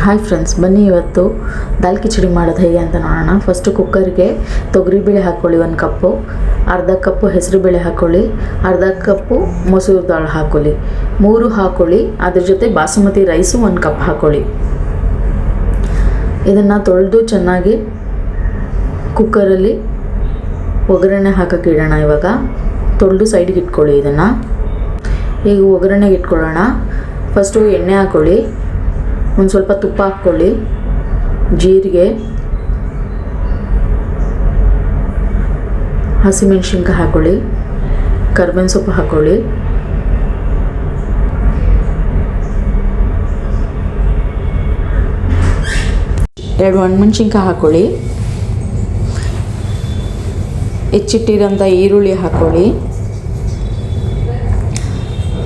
Hi friends, ಬನ್ನಿ ಇವತ್ತು ದಾಲ್ ಕಿಚಡಿ ಮಾಡೋದು ಹೇಗೆ ಅಂತ ನೋಡೋಣ. ಫಸ್ಟು ಕುಕ್ಕರ್ಗೆ ತೊಗರಿಬೇಳೆ ಹಾಕ್ಕೊಳ್ಳಿ 1 ಕಪ್ಪು, ಅರ್ಧ ಕಪ್ಪು ಹೆಸರುಬೇಳೆ ಹಾಕ್ಕೊಳ್ಳಿ, ಅರ್ಧ ಕಪ್ಪು ಮೊಸರು ದಾಳು ಹಾಕ್ಕೊಳ್ಳಿ, 3 ಹಾಕ್ಕೊಳ್ಳಿ. ಅದ್ರ ಜೊತೆ ಬಾಸುಮತಿ ರೈಸು 1 ಕಪ್ ಹಾಕ್ಕೊಳ್ಳಿ. ಇದನ್ನು ತೊಳೆದು ಚೆನ್ನಾಗಿ ಕುಕ್ಕರಲ್ಲಿ ಒಗ್ಗರಣೆ ಹಾಕೋಕ್ಕೆ ಇಡೋಣ. ಇವಾಗ ತೊಳೆದು ಸೈಡಿಗೆ ಇಟ್ಕೊಳ್ಳಿ. ಇದನ್ನು ಈಗ ಒಗ್ಗರಣೆಗೆ ಇಟ್ಕೊಳ್ಳೋಣ. ಫಸ್ಟು ಎಣ್ಣೆ ಹಾಕ್ಕೊಳ್ಳಿ, ಒಂದು ಸ್ವಲ್ಪ ತುಪ್ಪ ಹಾಕ್ಕೊಳ್ಳಿ, ಜೀರಿಗೆ, ಹಸಿಮೆಣ್ಸಿನ್ಕಾಯಿ ಹಾಕ್ಕೊಳ್ಳಿ, ಕರ್ಬೇವಿನ ಸೊಪ್ಪು ಹಾಕ್ಕೊಳ್ಳಿ, ಎರಡು ಒಣಮೆಣ್ಸಿನ್ಕಾಯಿ ಹಾಕ್ಕೊಳ್ಳಿ, ಹೆಚ್ಚಿಟ್ಟಿರೋಂಥ ಈರುಳ್ಳಿ ಹಾಕ್ಕೊಳ್ಳಿ,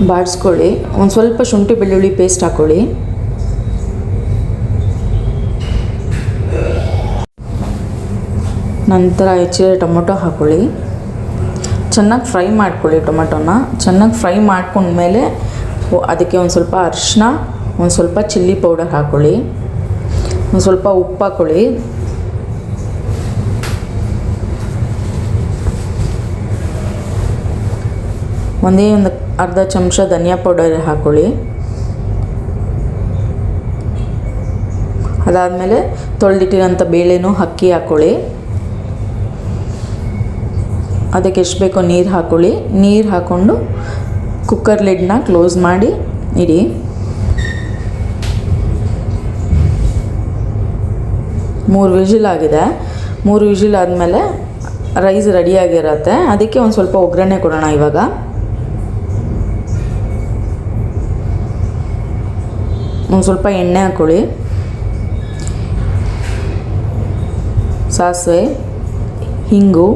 ಬಾಡಿಸ್ಕೊಳ್ಳಿ. ಒಂದು ಸ್ವಲ್ಪ ಶುಂಠಿ ಬೆಳ್ಳುಳ್ಳಿ ಪೇಸ್ಟ್ ಹಾಕ್ಕೊಳ್ಳಿ. ನಂತರ ಹೆಚ್ಚಿರೋ ಟೊಮೊಟೊ ಹಾಕ್ಕೊಳ್ಳಿ. ಚೆನ್ನಾಗಿ ಫ್ರೈ ಮಾಡ್ಕೊಳ್ಳಿ. ಟೊಮೊಟೊನ ಚೆನ್ನಾಗಿ ಫ್ರೈ ಮಾಡ್ಕೊಂಡ್ಮೇಲೆ ಅದಕ್ಕೆ ಒಂದು ಸ್ವಲ್ಪ ಅರಿಶಿನ, ಒಂದು ಸ್ವಲ್ಪ ಚಿಲ್ಲಿ ಪೌಡರ್ ಹಾಕ್ಕೊಳ್ಳಿ, ಒಂದು ಸ್ವಲ್ಪ ಉಪ್ಪು ಹಾಕ್ಕೊಳ್ಳಿ, ಒಂದು ಅರ್ಧ ಚಮಚ ಧನಿಯಾ ಪೌಡರ್ ಹಾಕ್ಕೊಳ್ಳಿ. ಅದಾದಮೇಲೆ ತೊಳೆದಿಟ್ಟಿರೋಂಥ ಬೇಳೆನೂ ಅಕ್ಕಿ ಹಾಕ್ಕೊಳ್ಳಿ. ಅದಕ್ಕೆ ಎಷ್ಟು ಬೇಕೋ ನೀರು ಹಾಕ್ಕೊಳ್ಳಿ. ನೀರು ಹಾಕ್ಕೊಂಡು ಕುಕ್ಕರ್ ಲಿಡ್ನ ಕ್ಲೋಸ್ ಮಾಡಿ ಇಡಿ. ಮೂರು ವಿಜಿಲ್ ಆಗಿದೆ. 3 ವಿಜಿಲ್ ಆದಮೇಲೆ ರೈಸ್ ರೆಡಿಯಾಗಿರುತ್ತೆ. ಅದಕ್ಕೆ ಒಂದು ಸ್ವಲ್ಪ ಒಗ್ಗರಣೆ ಕೊಡೋಣ. ಇವಾಗ ಒಂದು ಸ್ವಲ್ಪ ಎಣ್ಣೆ ಹಾಕ್ಕೊಳ್ಳಿ, ಸಾಸಿವೆ, ಹಿಂಗು,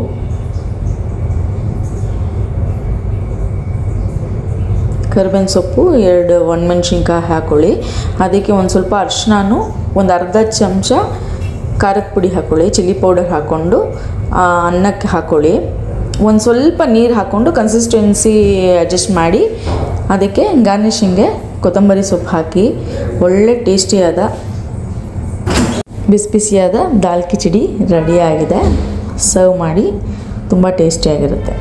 ಕರ್ಬೇವಿನ ಸೊಪ್ಪು, 2 ಒಣಮೆಣ್ಸಿನ್ಕಾಯಿ ಹಾಕ್ಕೊಳ್ಳಿ. ಅದಕ್ಕೆ ಒಂದು ಸ್ವಲ್ಪ ಅರಿಶಿನನೂ, ಒಂದು ಅರ್ಧ ಚಮಚ ಖಾರದ ಪುಡಿ ಹಾಕ್ಕೊಳ್ಳಿ, ಚಿಲ್ಲಿ ಪೌಡರ್ ಹಾಕ್ಕೊಂಡು ಅನ್ನಕ್ಕೆ ಹಾಕ್ಕೊಳ್ಳಿ. ಒಂದು ಸ್ವಲ್ಪ ನೀರು ಹಾಕ್ಕೊಂಡು ಕನ್ಸಿಸ್ಟೆನ್ಸಿ ಅಡ್ಜಸ್ಟ್ ಮಾಡಿ ಅದಕ್ಕೆ ಗಾರ್ನಿಷಿಂಗ್ಗೆ ಕೊತ್ತಂಬರಿ ಸೊಪ್ಪು ಹಾಕಿ ಒಳ್ಳೆ ಟೇಸ್ಟಿಯಾದ ಬಿಸಿ ಬಿಸಿಯಾದ ದಾಲ್ ಕಿಚಡಿ ರೆಡಿಯಾಗಿದೆ. ಸರ್ವ್ ಮಾಡಿ. ತುಂಬ ಟೇಸ್ಟಿಯಾಗಿರುತ್ತೆ.